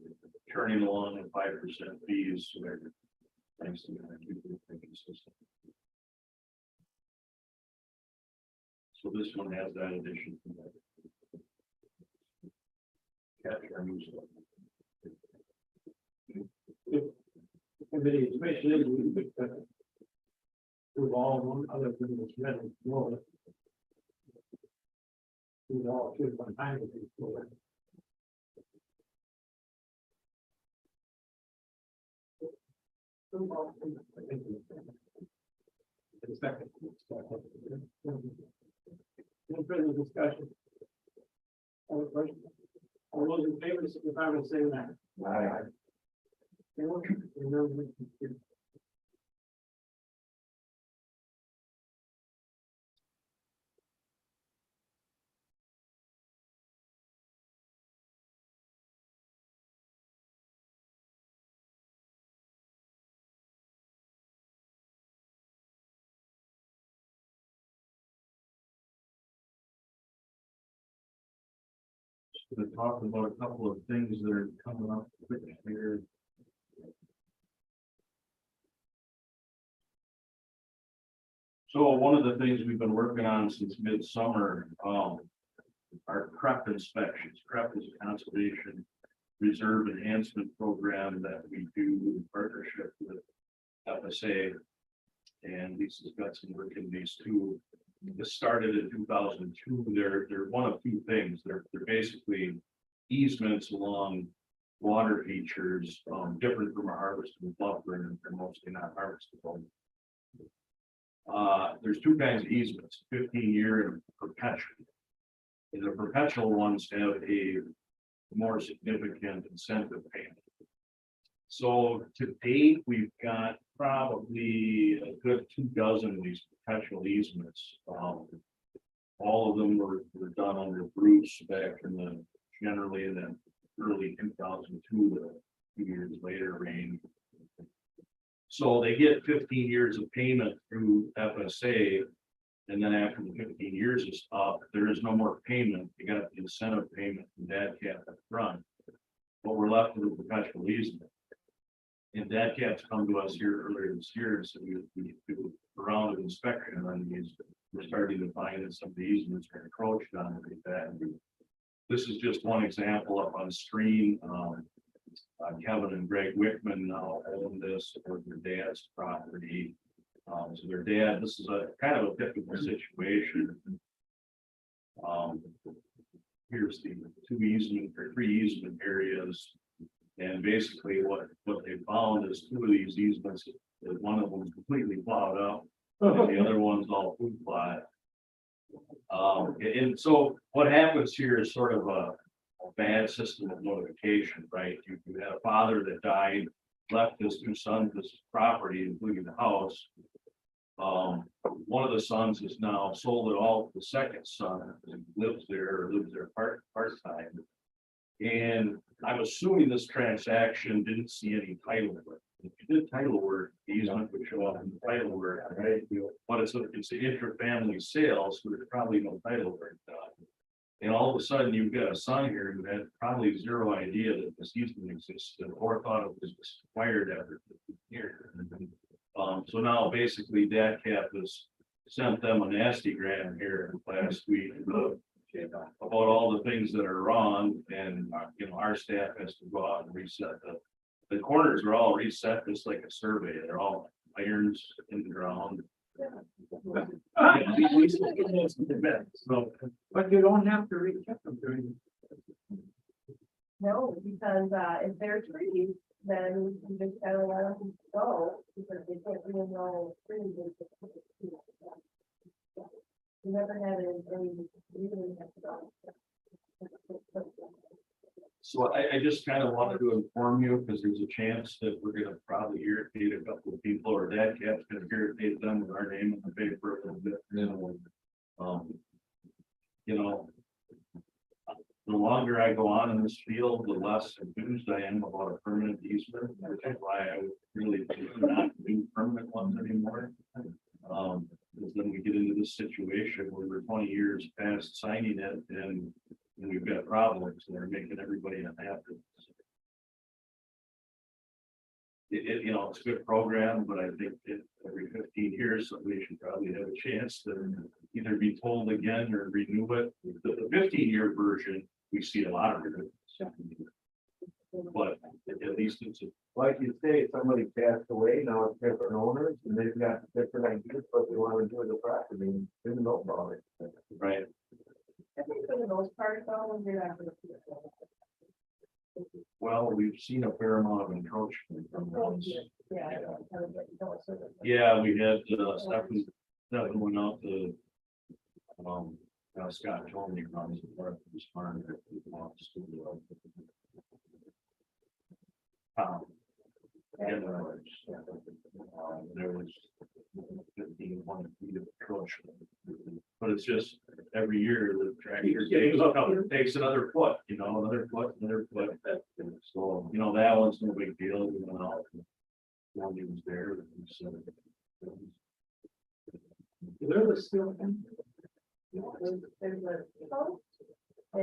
turning along at 5% fees, so they're thanks to the system. So this one has that addition. Capture our news. Committee, especially we could do all one other than this red and blue. Do all 2 at one time with these four. Second. Any further discussion? All those in favor, signify by saying aye. Aye. to talk about a couple of things that are coming up quick here. So one of the things we've been working on since midsummer, are CREP inspections. CREP is a conservation reserve enhancement program that we do in partnership with FSA. And Lisa's got some work in these two. This started in 2002. They're one of two things. They're basically easements along water features, different from a harvestable buffer, and they're mostly not harvestable. There's two kinds of easements, 15-year and perpetual. And the perpetual ones have a more significant incentive payment. So to date, we've got probably a good 24 of these perpetual easements. All of them were done under Bruce back generally in the early 2002, a few years later range. So they get 15 years of payment through FSA. And then after the 15 years is up, there is no more payment. You got the incentive payment from DADCAP up front. But we're left with a perpetual easement. And DADCAP's come to us here earlier this year, and so we do a round of inspection on these. We're starting to find that some of the easements are encroached on like that. This is just one example up on screen. Kevin and Greg Wickman now own this for their dad's property. So their dad, this is a kind of a typical situation. Here's the three easement areas. And basically what they found is two of these easements, one of them is completely plowed up, and the other one's all food plot. And so what happens here is sort of a bad system of notification, right? You had a father that died, left his two sons this property, including the house. One of the sons has now sold it all to the second son, and lives there part-time. And I'm assuming this transaction didn't see any title work. If you did title work, the easement would show up in the title work, right? But it's an inter-family sale, so there's probably no title work done. And all of a sudden, you've got a son here who had probably zero idea that this easement existed or thought it was expired after 15 years. So now basically DADCAP has sent them a nasty gram here last week about all the things that are wrong, and our staff has to go out and reset the corners are all reset just like a survey. They're all irons in the ground. So, But you don't have to recheck them during. No, because, if they're trees, then you just gotta let them go, because they can't even know trees. You never had any reason to go. So I just kind of wanted to inform you, because there's a chance that we're gonna probably irritate a couple of people, or DADCAP's gonna irritate them with our name on the paper a little bit. The longer I go on in this field, the less enthused I am about a permanent easement, which is why I would really do not do permanent ones anymore. Because then we get into this situation where we're 20 years past signing it, and we've got problems that are making everybody unhappy. It's a good program, but I think that every 15 years, somebody should probably have a chance to either be told again or renew it. The 15-year version, we see a lot of it. But at least it's Like you say, somebody passed away, now it's different owners, and they've got different ideas, what they want to do with the property, and didn't know about it. right. I think for the most part, though, you're not gonna see it. Well, we've seen a fair amount of encroachment from those. Yeah. Yeah, we had Stephen went out to Scott told me from his part of his farm that he wants to and there was 15, 20 feet of encroachment. But it's just every year the tractor takes another foot, another foot. So, that one's no big deal. We went out. One he was there. There was still. There's a,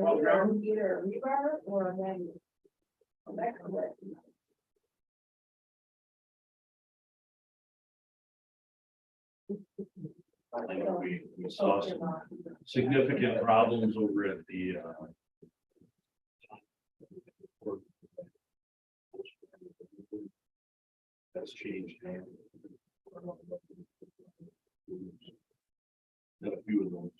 Either a rebar or a manual. That's correct. I know we saw some significant problems over at the, that's changed hands. Got a few of those.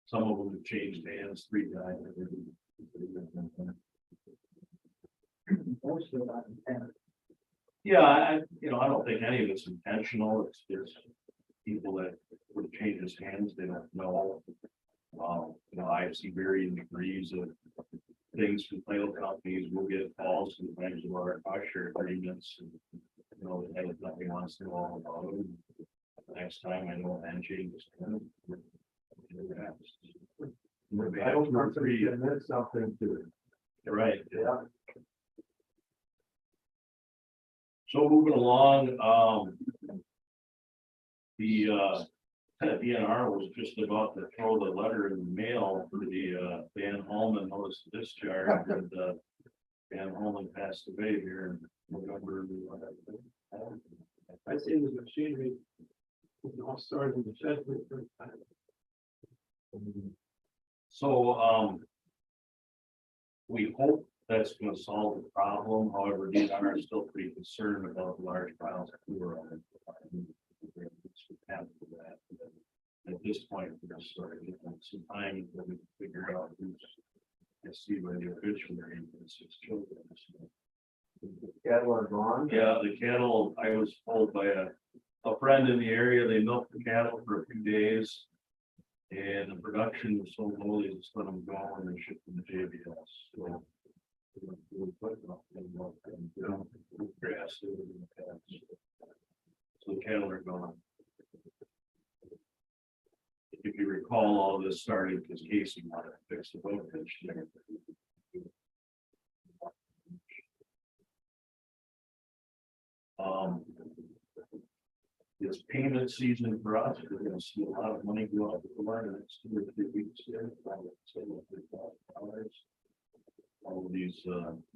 Some of them have changed hands 3 times. Most of that. Yeah, I don't think any of it's intentional. It's just people that would change his hands, they don't know. I see varying degrees of things from title companies. We'll get calls sometimes of our share agreements. And, they have nothing wants to know all about it. The next time I know and changes. I don't know if you admit something to it. Right. Yeah. So moving along, the DNR was just about to throw the letter in the mail for the Van Holman notice of discharge, and Van Holman passed away here in November. I see the machinery. All started in the shed. So we hope that's going to solve the problem. However, DNR is still pretty concerned about the large piles of sewer on it. At this point, we're just sort of getting some time until we figure out who's. I see where the obituary is. It's children. Cattle are gone. Yeah, the cattle, I was told by a friend in the area, they milked the cattle for a few days. And the production was so low, they just let them go and they shipped them to JBS. So. Grass. So the cattle are gone. If you recall, all this started because Casey wanted to fix the boat bridge there. It's payment season for us. We're going to see a lot of money go out the door in the next 2 or 3 weeks here. All of these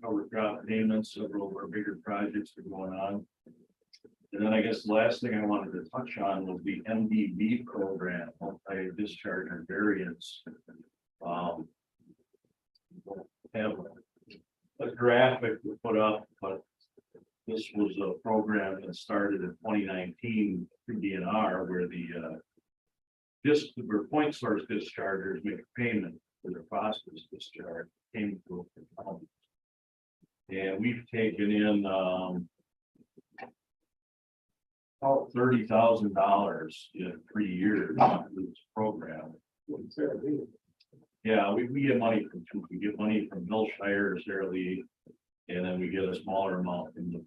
overdraft payments, several of our bigger projects are going on. And then I guess the last thing I wanted to touch on was the MDV program, multi-discharge and variance. Have a graphic we put up, but this was a program that started in 2019 through DNR, where where point source dischargers make a payment for their phosphorus discharge came to a county. And we've taken in about $30,000 in 3 years through this program. Yeah, we get money from two. We get money from Hillshire, Sara Lee, and then we get a smaller amount from the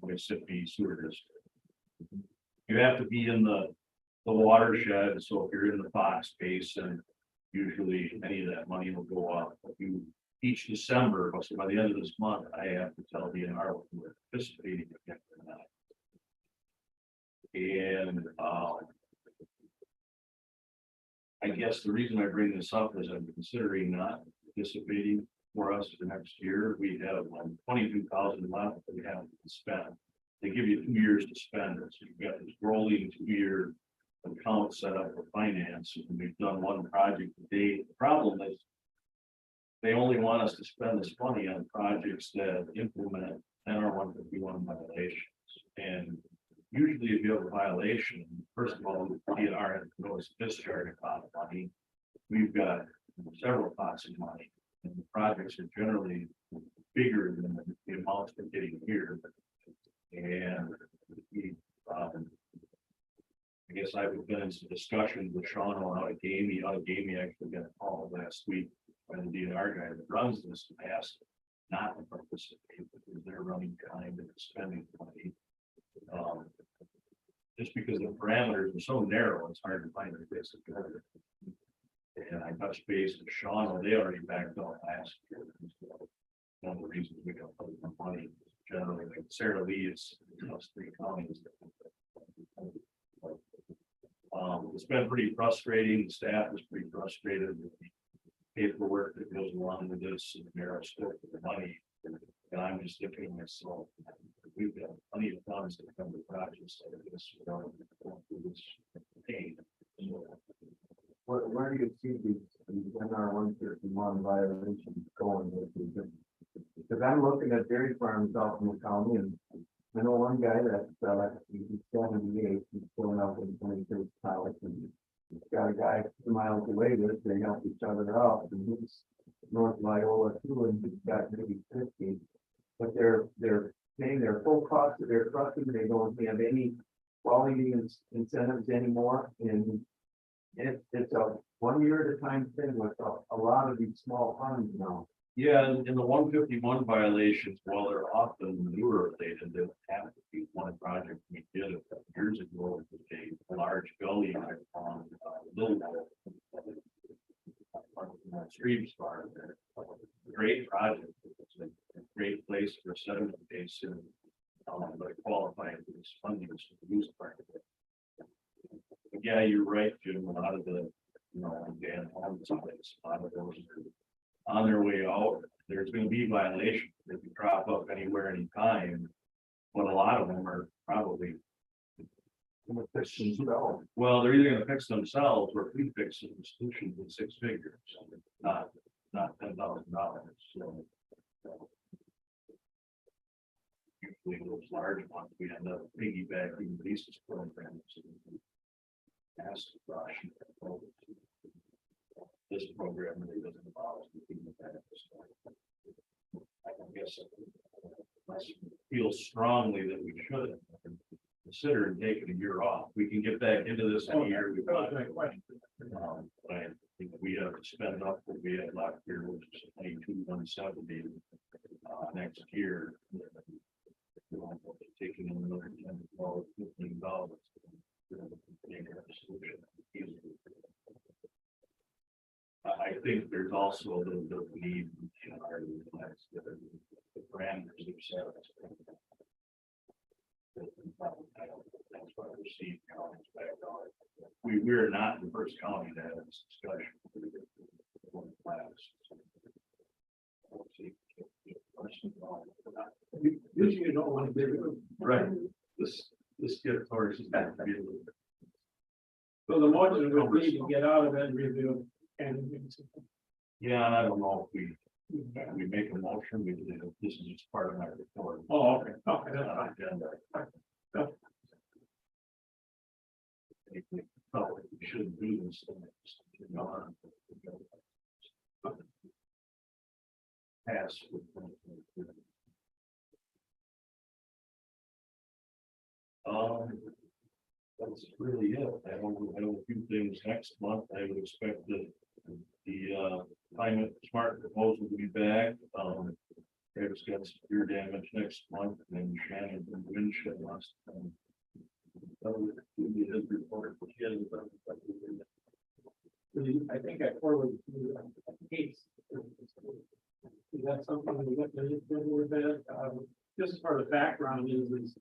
Mississippi Sewer District. You have to be in the watershed, so if you're in the Fox Basin, usually any of that money will go up. Each December, so by the end of this month, I have to tell DNR what we're participating in or not. And I guess the reason I bring this up is I'm considering not participating for us for next year. We have $22,000 left that we have to spend. They give you 2 years to spend it. So you've got this rolling 2-year account set up for finance. And we've done one project to date. The problem is they only want us to spend this money on projects that implement NR 151 violations. And usually if you have a violation, first of all, DNR has notice discharge a pot of money. We've got several pots of money, and the projects are generally bigger than the amounts we're getting here. And I guess I've been in some discussions with Sean on Outagamie. Outagamie actually got a call last week by the DNR guy that runs this and asked not to participate because they're running behind and spending money. Just because the parameters are so narrow, it's hard to find a basic order. And I touched base with Sean, they already backed off last year. One of the reasons we don't put more money generally, like Sara Lee is 3 counties. it's been pretty frustrating, the staff is pretty frustrated with the paperwork that goes along with this, and narrow scope of the money. And I'm just thinking to myself, we've got plenty of funds to come to projects like this, without going through this pain. So, Where do you see these NR 151 violations going with these? Because I'm looking at dairy farms out in the county, and I know one guy that's he's 78, he's pulling up in 23 pilots, and he's got a guy 2 miles away that they help each other out, and he's north of Iowa too, and he's got maybe 50. But they're paying their full cost of their trucking, they don't have any quality incentives anymore, and it's a 1 year at a time thing with a lot of these small farms now. yeah, and the 151 violations, while they're often newer related, they have to be one project we did a couple years ago with a large gully on Little Streams Farm there. Great project. It's a great place for sediment basin. But qualifying for this funding is the use part of it. But yeah, you're right, Jim. A lot of the, Dan Holmes, a lot of those are on their way out. There's going to be violations that can crop up anywhere, anytime. But a lot of them are probably, well, they're either going to fix themselves or if we fix them, the solution with 6 figures, not $10,000. So usually those large ones, we end up piggybacking leases programs. Ask the brush. This program really doesn't allow us to do that. I guess I feel strongly that we should consider taking a year off. We can get back into this in a year. We want. But I think we have to spend up what we had last year, which is 22,170 next year. Taking another $10, $15. I think there's also a little bit of need in our lives that are the parameters of service. That's why we're seeing counties back on. We're not the first county to have this discussion. Usually you don't want to do it. Right. This gift horse is back to be a little bit. So the motion would be to get out of that review and. Yeah, and I don't know if we make a motion, this is just part of my report. Oh, okay, okay, that's fine. Agenda. Yeah. Oh, we shouldn't do this. Pass. That's really it. I have a few things next month. I would expect that the climate smart proposal to be back. Travis got severe damage next month, and Shannon and wind shed last time. His report. I think I forwarded the case. Is that something we got to with that? Just for the background is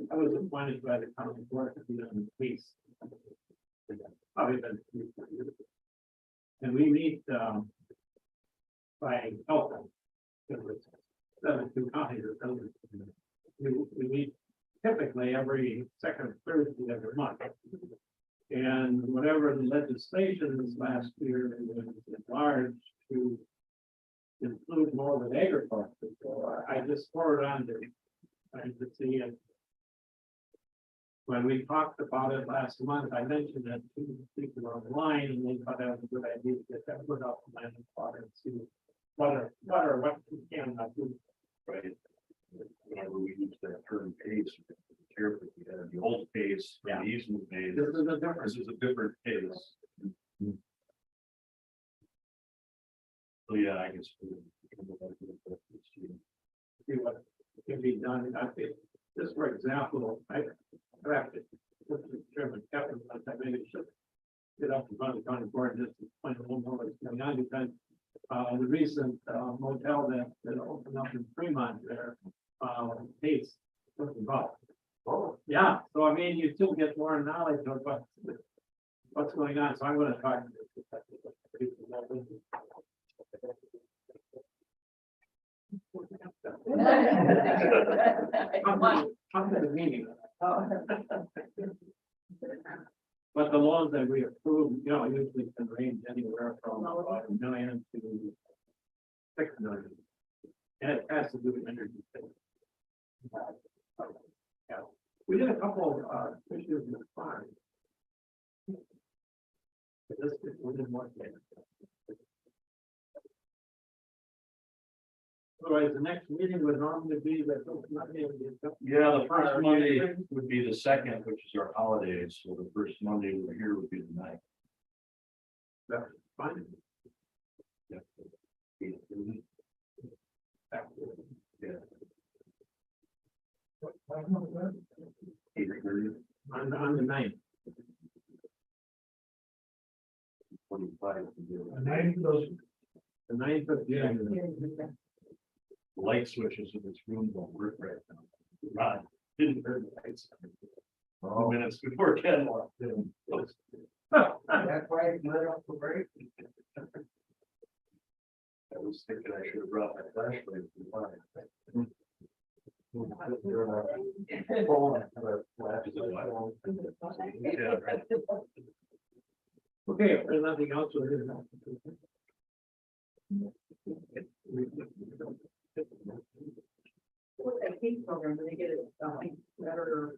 I was appointed by the county board to be on the case. Probably been 3 years. And we meet by telephone. 72 counties or something. We meet typically every second Thursday every month. And whatever the legislation this last year was enlarged to include more than agriculture. So I just forwarded on to see it. When we talked about it last month, I mentioned that to people online, and they thought that was a good idea to get that put up on land and water and see what we can do. Right. Whenever we use that term pace, carefully, we had the old pace, the easement pace. This is a difference. This is a different pace. So yeah, I guess. See what can be done. I think, just for example, I drafted, Chairman Kevin, I maybe should get up in front of the county board just to find a little more what's going on, because the recent motel that opened up in Fremont there, Pace, was involved. Oh, yeah, so I mean, you still get more knowledge of what what's going on, so I'm gonna talk. Come to the meeting. But the loans that we approve, you know, usually can range anywhere from about $1 million to $6 million. And it has to do with energy. Yeah. We did a couple of issues in the farm. This is within one day. Otherwise, the next meeting would normally be the. Yeah, the first Monday would be the second, which is our holidays, so the first Monday over here would be the ninth. That's fine. Yeah. On the ninth. 45. The ninth of January. The light switches in this room don't work right now. Ron didn't turn the lights on. 2 minutes before Ken walked in. That's why I let off the break. I was thinking I should have brought my flashlight to mine. Yeah, right. Okay, if there's nothing else, we'll do that. With that case program, they get it, better